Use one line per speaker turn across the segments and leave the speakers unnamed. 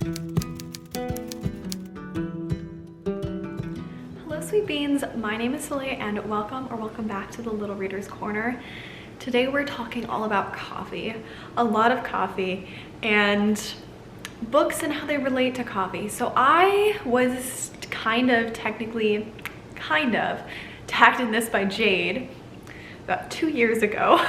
Hello sweet beans, my name is Soleil and welcome back to the Little Reader's Corner. Today we're talking all about coffee, a lot of coffee, and books and how they relate to coffee. So I was kind of tagged in this by Jade about 2 years ago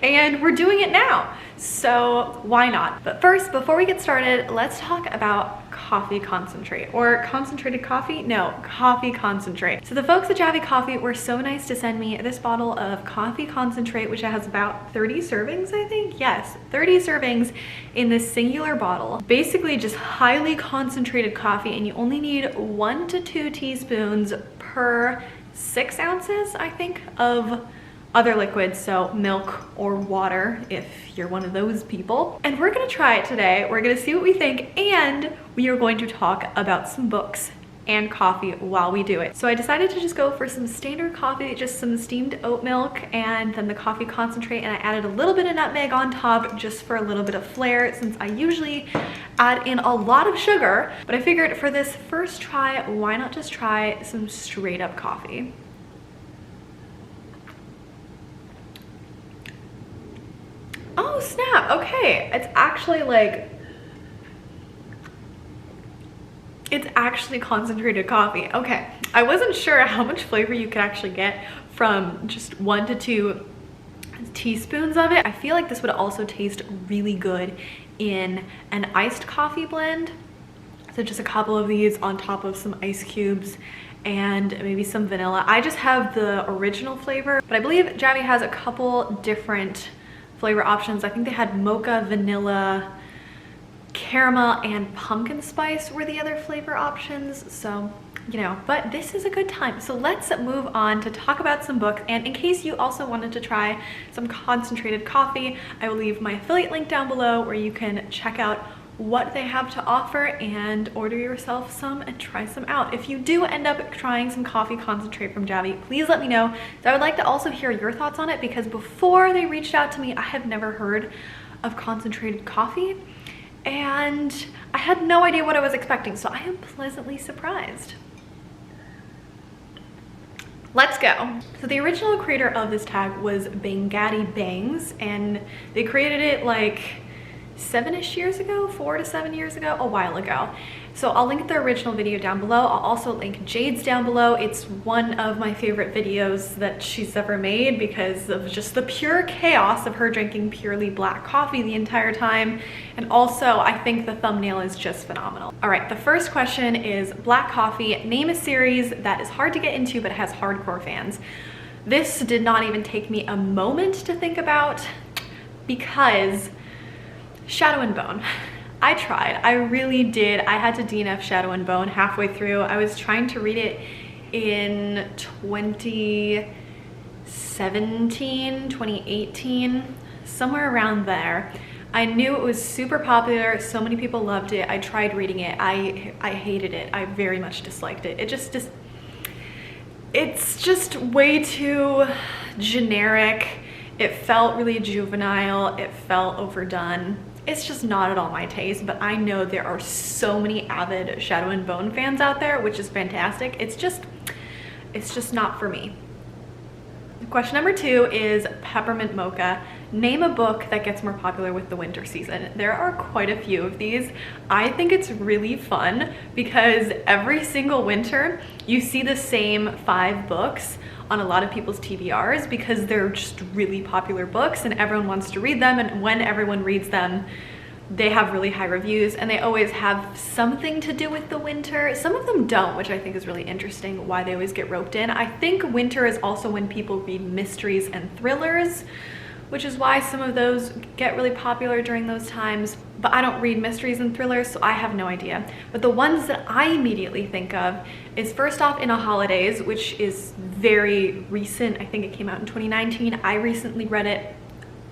and we're doing it now, so why not? But first, before we get started, let's talk about coffee concentrate, or concentrated coffee. No, coffee concentrate. So the folks at Javy Coffee were so nice to send me this bottle of coffee concentrate, which has about 30 servings, I think. Yes, 30 servings in this singular bottle. Basically just highly concentrated coffee, and you only need 1 to 2 teaspoons per 6 ounces, I think, of other liquids, so milk or water if you're one of those people. And we're gonna try it today. We're gonna see what we think, and we are going to talk about some books and coffee while we do it. So I decided to just go for some standard coffee, just some steamed oat milk and then the coffee concentrate, and I added a little bit of nutmeg on top just for a little bit of flair, since I usually add in a lot of sugar. But I figured for this first try, why not just try some straight up coffee? Oh snap, okay. It's actually concentrated coffee. Okay, I wasn't sure how much flavor you could actually get from just 1 to 2 teaspoons of it. I feel like this would also taste really good in an iced coffee blend. So just a couple of these on top of some ice cubes and maybe some vanilla. I just have the original flavor, but I believe Javy has a couple different flavor options. I think they had mocha, vanilla, caramel, and pumpkin spice were the other flavor options. So, you know, but this is a good time. So let's move on to talk about some books. And in case you also wanted to try some concentrated coffee, I will leave my affiliate link down below where you can check out what they have to offer and order yourself some and try some out. If you do end up trying some coffee concentrate from Javy, please let me know. So I would like to also hear your thoughts on it, because before they reached out to me, I have never heard of concentrated coffee and I had no idea what I was expecting, so I am pleasantly surprised. Let's go. So the original creator of this tag was Bangatti Bangs, and they created it like 7-ish years ago, 4 to 7 years ago, a while ago. So I'll link the original video down below. I'll also link Jade's down below. It's one of my favorite videos that she's ever made because of just the pure chaos of her drinking purely black coffee the entire time. And also, I think the thumbnail is just phenomenal. All right, the first question is black coffee. Name a series that is hard to get into but has hardcore fans. This did not even take me a moment to think about, because Shadow and Bone. I tried, I really did. I had to DNF Shadow and Bone halfway through. I was trying to read it in 2017, 2018, somewhere around there. I knew it was super popular, so many people loved it. I tried reading it, I hated it. I very much disliked it. It's just way too generic. It felt really juvenile, it felt overdone. It's just not at all my taste, but I know there are so many avid Shadow and Bone fans out there, which is fantastic. It's just not for me. Question number 2 is Peppermint Mocha. Name a book that gets more popular with the winter season. There are quite a few of these. I think it's really fun because every single winter you see the same 5 books on a lot of people's TBRs because they're just really popular books and everyone wants to read them, and when everyone reads them, they have really high reviews and they always have something to do with the winter. Some of them don't, which I think is really interesting why they always get roped in. I think winter is also when people read mysteries and thrillers, which is why some of those get really popular during those times. But I don't read mysteries and thrillers, so I have no idea. But the ones that I immediately think of is first off In a Holidays, which is very recent. I think it came out in 2019. I recently read it.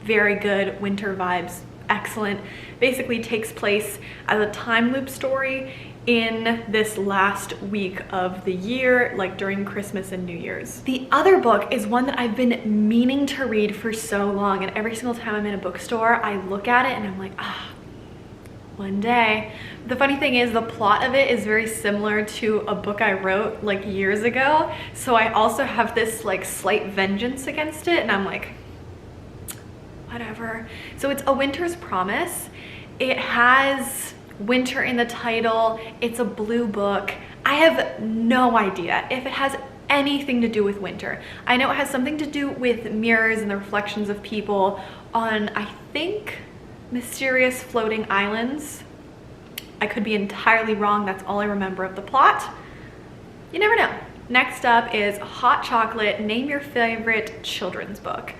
Very good, winter vibes, excellent. Basically takes place as a time loop story in this last week of the year, like during Christmas and New Year's. The other book is one that I've been meaning to read for so long, and every single time I'm in a bookstore, I look at it and I'm like, One day. The funny thing is the plot of it is very similar to a book I wrote like years ago. So I also have this like slight vengeance against it, and I'm like, whatever. So it's A Winter's Promise. It has winter in the title. It's a blue book. I have no idea if it has anything to do with winter. I know it has something to do with mirrors and the reflections of people on, I think, mysterious floating islands. I could be entirely wrong. That's all I remember of the plot. You never know. Next up is Hot Chocolate, Name Your Favorite Children's Book.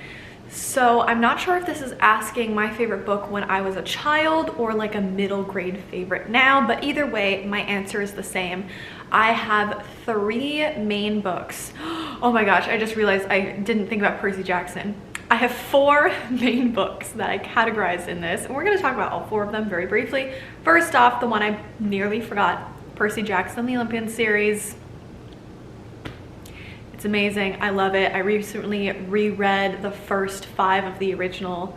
So I'm not sure if this is asking my favorite book when I was a child or like a middle grade favorite now, but either way, my answer is the same. I have 3 main books. Oh my gosh, I just realized I didn't think about Percy Jackson. I have 4 main books that I categorize in this, and we're gonna talk about all 4 of them very briefly. First off, the one I nearly forgot, Percy Jackson, the Olympian series. It's amazing, I love it. I recently reread the first 5 of the original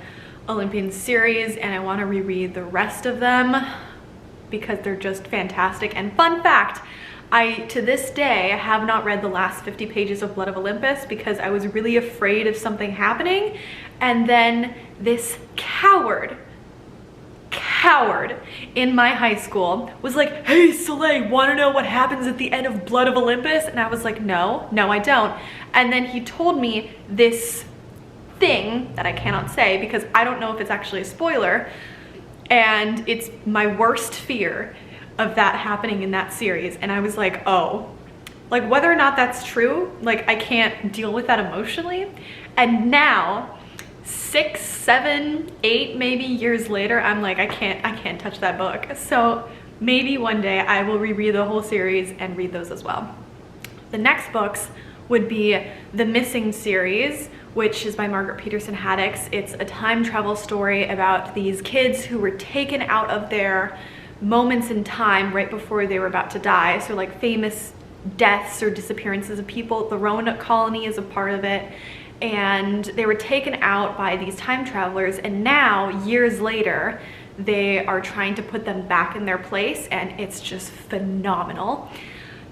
Olympian series, and I wanna reread the rest of them because they're just fantastic. And fun fact, I, to this day, have not read the last 50 pages of Blood of Olympus because I was really afraid of something happening. And then this coward in my high school was like, hey Soleil, wanna know what happens at the end of Blood of Olympus? And I was like, no, I don't. And then he told me this thing that I cannot say because I don't know if it's actually a spoiler. And it's my worst fear of that happening in that series. And I was like, oh, like whether or not that's true, like I can't deal with that emotionally. And now 6, 7, 8 maybe years later, I'm like, I can't touch that book. So maybe one day I will reread the whole series and read those as well. The next books would be The Missing series, which is by Margaret Peterson Haddix. It's a time travel story about these kids who were taken out of their moments in time right before they were about to die. So like famous deaths or disappearances of people. The Roanoke colony is a part of it. And they were taken out by these time travelers, and now years later they are trying to put them back in their place, and it's just phenomenal.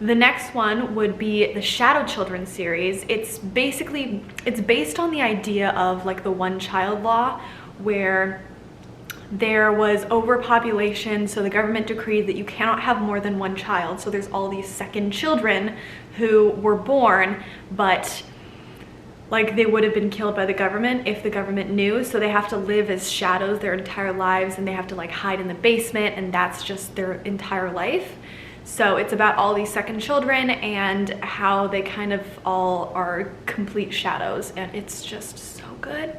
The next one would be the Shadow Children series. It's based on the idea of like the one child law, where there was overpopulation, so the government decreed that you cannot have more than one child. So there's all these second children who were born, but like they would have been killed by the government if the government knew. So they have to live as shadows their entire lives, and they have to like hide in the basement, and that's just their entire life. So it's about all these second children and how they kind of all are complete shadows, and it's just so good.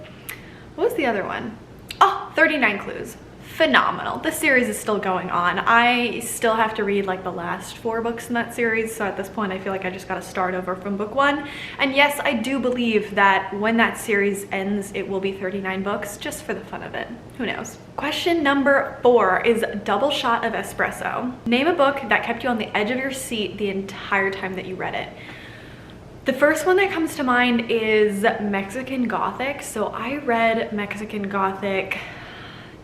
What was the other one? Oh, 39 Clues. Phenomenal. The series is still going on. I still have to read like the last 4 books in that series, so at this point I feel like I just gotta start over from book 1. And yes, I do believe that when that series ends, it will be 39 books, just for the fun of it. Who knows? Question number 4 is Double Shot of Espresso. Name a book that kept you on the edge of your seat the entire time that you read it. The first one that comes to mind is Mexican Gothic. So I read Mexican Gothic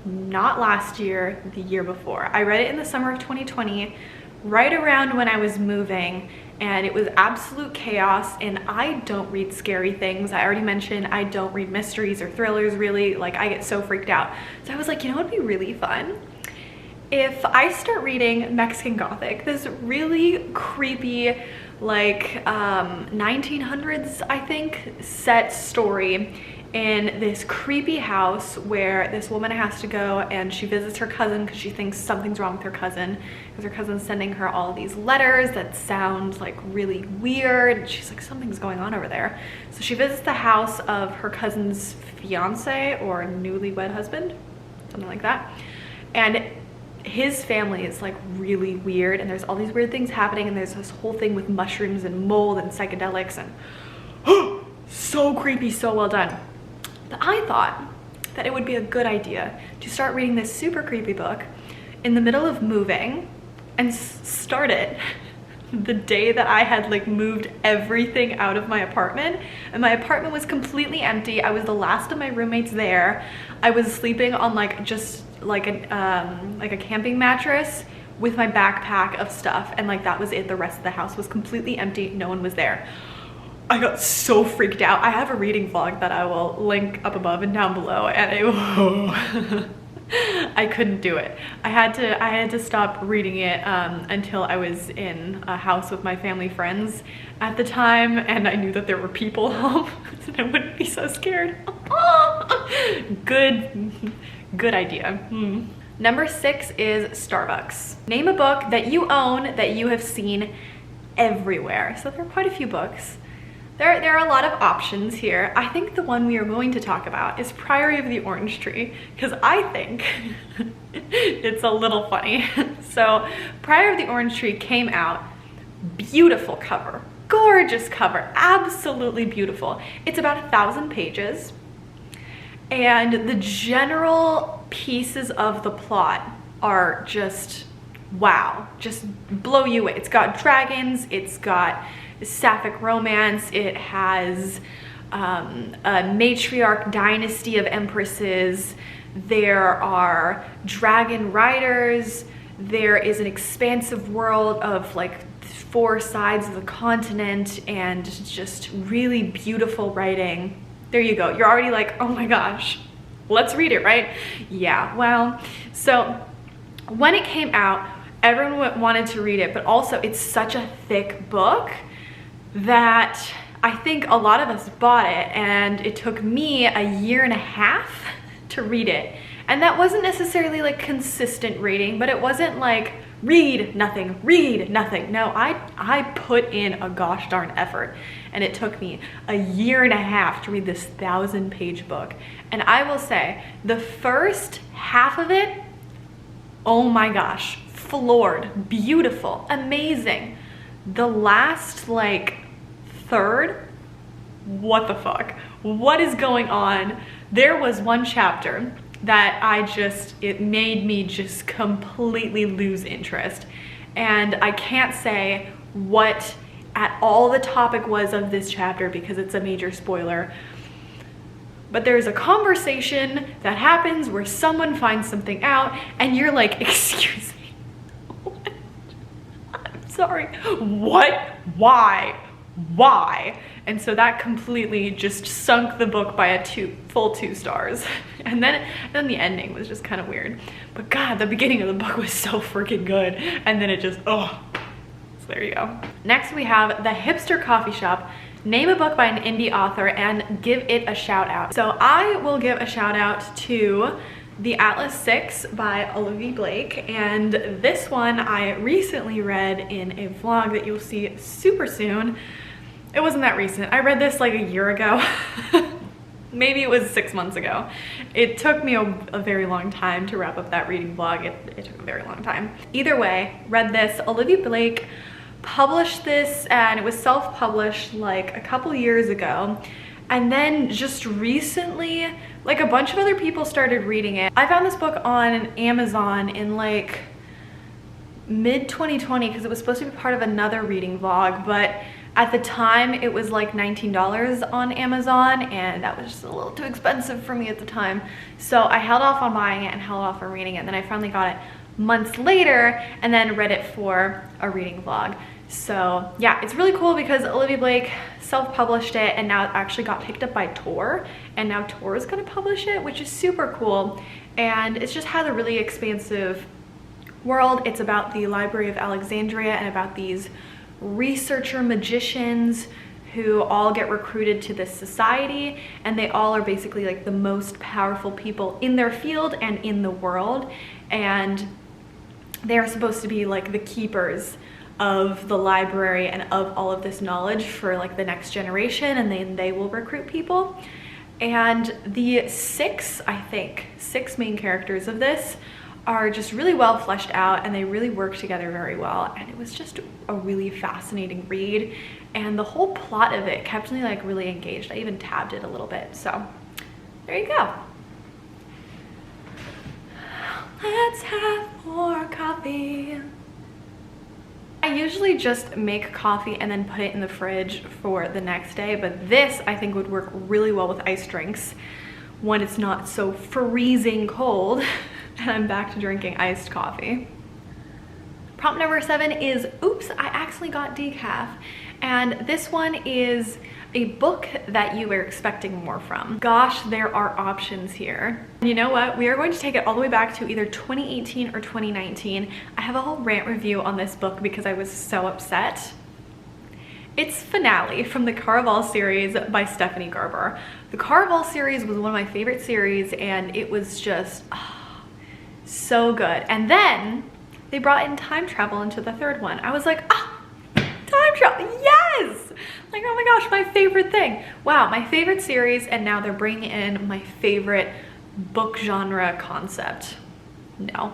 not last year, the year before. I read it in the summer of 2020, right around when I was moving, and it was absolute chaos. And I don't read scary things. I already mentioned I don't read mysteries or thrillers really. Like I get so freaked out. So I was like, you know what would be really fun? If I start reading Mexican Gothic, this really creepy like 1900s I think set story in this creepy house where this woman has to go and she visits her cousin because she thinks something's wrong with her cousin, because her cousin's sending her all these letters that sound like really weird. She's like, something's going on over there. So she visits the house of her cousin's fiance or newlywed husband, something like that, and his family is like really weird, and there's all these weird things happening, and there's this whole thing with mushrooms and mold and psychedelics, and so creepy, so well done. But I thought that it would be a good idea to start reading this super creepy book in the middle of moving and start it the day that I had like moved everything out of my apartment, and my apartment was completely empty. I was the last of my roommates there. I was sleeping on like just like a camping mattress with my backpack of stuff, and like that was it. The rest of the house was completely empty. No one was there. I got so freaked out. I have a reading vlog that I will link up above and down below, and I couldn't do it. I had to stop reading it until I was in a house with my family friends at the time, and I knew that there were people home, so I wouldn't be so scared. Good idea. Number 6 is Starbucks. Name a book that you own that you have seen everywhere. So there are quite a few books. There are a lot of options here. I think the one we are going to talk about is Priory of the Orange Tree, because I think it's a little funny. So Priory of the Orange Tree came out, beautiful cover, gorgeous cover, absolutely beautiful. It's about 1,000 pages, and the general pieces of the plot are just wow, just blow you away. It's got dragons, it's got sapphic romance, it has a matriarch dynasty of empresses, there are dragon riders, there is an expansive world of like 4 sides of the continent, and just really beautiful writing. There you go. You're already like, oh my gosh, let's read it, right? Yeah, well, so when it came out, everyone wanted to read it, but also it's such a thick book that I think a lot of us bought it, and it took me a 1.5 years to read it. And that wasn't necessarily like consistent reading, but it wasn't like read nothing. No, I put in a gosh darn effort, and it took me a 1.5 years to read this 1,000-page book. And I will say, the first half of it, oh my gosh, floored, beautiful, amazing. The last like third, what the fuck? What is going on? There was one chapter that it made me just completely lose interest. And I can't say what at all the topic was of this chapter because it's a major spoiler. But there's a conversation that happens where someone finds something out and you're like, excuse me, what? I'm sorry, what? Why? And so that completely just sunk the book by a full 2 stars. And then the ending was just kind of weird. But God, the beginning of the book was so freaking good. And then it just, oh, so there you go. Next we have The Hipster Coffee Shop. Name a book by an indie author and give it a shout out. So I will give a shout out to The Atlas 6 by Olivia Blake, and this one I recently read in a vlog that you'll see super soon. It wasn't that recent. I read this like a year ago. Maybe it was 6 months ago. It took me a very long time to wrap up that reading vlog. It took a very long time. Either way, read this. Olivia Blake published this, and it was self-published like a couple years ago. And then just recently, like a bunch of other people started reading it. I found this book on Amazon in like mid 2020 because it was supposed to be part of another reading vlog, but at the time it was like $19 on Amazon, and that was just a little too expensive for me at the time. So I held off on buying it and held off on reading it, and then I finally got it months later and then read it for a reading vlog. So yeah, it's really cool because Olivia Blake self-published it, and now it actually got picked up by Tor, and now Tor is going to publish it, which is super cool. And it's just has a really expansive world. It's about the Library of Alexandria and about these researcher magicians who all get recruited to this society, and they all are basically like the most powerful people in their field and in the world, and they're supposed to be like the keepers of the library and of all of this knowledge for like the next generation, and then they will recruit people. And the 6 main characters of this are just really well fleshed out, and they really work together very well, and it was just a really fascinating read, and the whole plot of it kept me like really engaged. I even tabbed it a little bit, so there you go. Let's have more coffee. I usually just make coffee and then put it in the fridge for the next day, but this I think would work really well with iced drinks when it's not so freezing cold. and I'm back to drinking iced coffee. Prompt number 7 is, oops, I accidentally got decaf. And this one is a book that you were expecting more from. Gosh, there are options here. You know what? We are going to take it all the way back to either 2018 or 2019. I have a whole rant review on this book because I was so upset. It's Finale from the Caraval series by Stephanie Garber. The Caraval series was one of my favorite series, and it was just so good. And then they brought in time travel into the third one. I was like, time travel, yes! Like, oh my gosh, my favorite thing. Wow, my favorite series, and now they're bringing in my favorite book genre concept. No,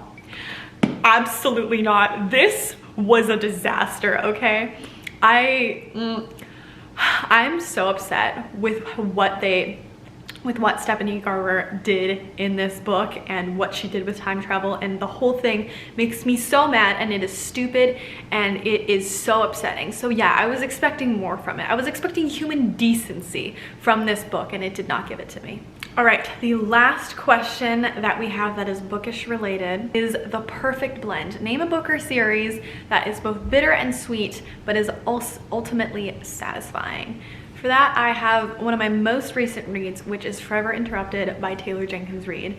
absolutely not. This was a disaster, okay? I'm so upset with what Stephanie Garber did in this book and what she did with time travel, and the whole thing makes me so mad, and it is stupid and it is so upsetting. So yeah, I was expecting more from it. I was expecting human decency from this book, and it did not give it to me. All right, the last question that we have that is bookish related is the perfect blend. Name a book or series that is both bitter and sweet, but is also ultimately satisfying. For that, I have one of my most recent reads, which is Forever Interrupted by Taylor Jenkins Reid.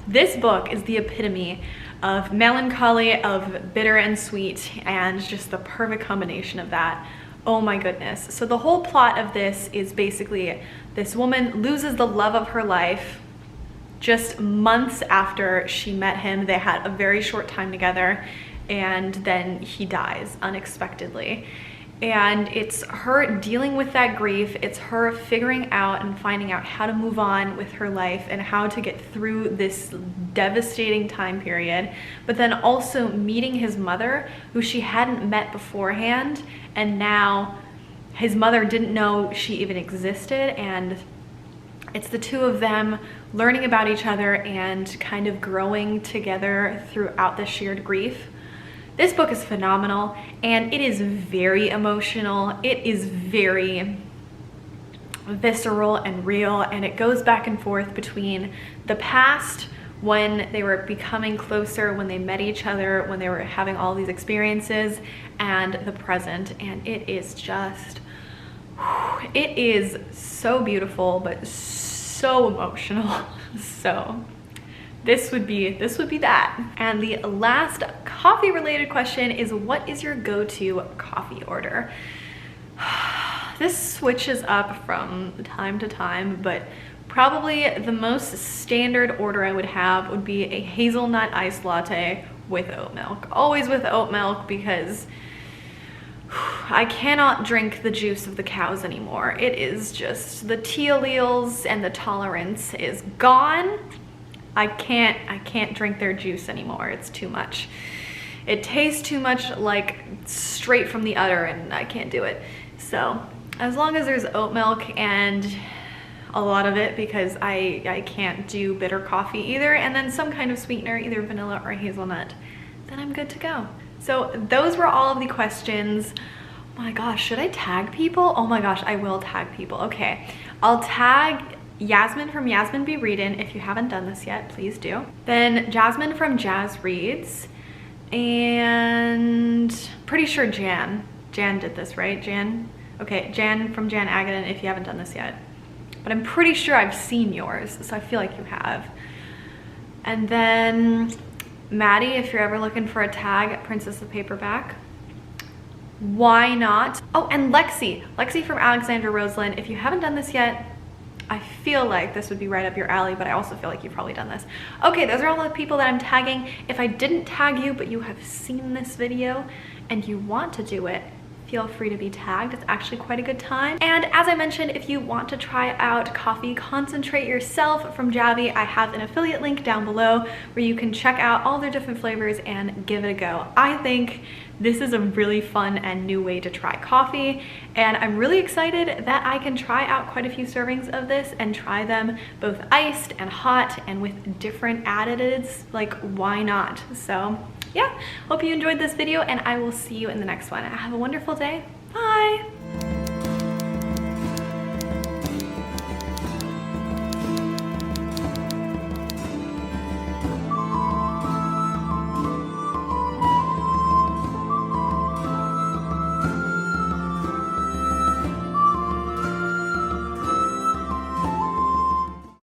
This book is the epitome of melancholy, of bitter and sweet, and just the perfect combination of that. Oh my goodness. So the whole plot of this is basically this woman loses the love of her life just months after she met him. They had a very short time together, and then he dies unexpectedly. And it's her dealing with that grief. It's her figuring out and finding out how to move on with her life and how to get through this devastating time period, but then also meeting his mother, who she hadn't met beforehand, and now his mother didn't know she even existed. And it's the two of them learning about each other and kind of growing together throughout the shared grief. This book is phenomenal, and it is very emotional. It is very visceral and real, and it goes back and forth between the past, when they were becoming closer, when they met each other, when they were having all these experiences, and the present. And it is just, it is so beautiful, but so emotional. So this would be that. And the last coffee related question is, what is your go-to coffee order? This switches up from time to time, but probably the most standard order I would have would be a hazelnut iced latte with oat milk. Always with oat milk, because I cannot drink the juice of the cows anymore. It is just, the tea alleles and the tolerance is gone. I can't drink their juice anymore. It's too much. It tastes too much like straight from the udder, and I can't do it. So as long as there's oat milk, and a lot of it, because I can't do bitter coffee either, and then some kind of sweetener, either vanilla or hazelnut, then I'm good to go. So those were all of the questions. Oh my gosh, should I tag people? Oh my gosh, I will tag people. Okay, I'll tag Yasmin from Yasmin Be Readin'. If you haven't done this yet, please do. Then Jasmine from Jazz Reads, and pretty sure Jan did this, right? Jan? Okay, Jan from Jan Agadan, if you haven't done this yet. But I'm pretty sure I've seen yours, so I feel like you have. And then Maddie, if you're ever looking for a tag at Princess of Paperback, why not? Oh, and Lexi from Alexandra Roseland. If you haven't done this yet, I feel like this would be right up your alley, but I also feel like you've probably done this. Okay, those are all the people that I'm tagging. If I didn't tag you, but you have seen this video and you want to do it, feel free to be tagged. It's actually quite a good time. And as I mentioned, if you want to try out Coffee Concentrate yourself from Javy, I have an affiliate link down below where you can check out all their different flavors and give it a go. I think this is a really fun and new way to try coffee, and I'm really excited that I can try out quite a few servings of this and try them both iced and hot and with different additives. Like, why not? So yeah, hope you enjoyed this video, and I will see you in the next one. Have a wonderful day. Bye.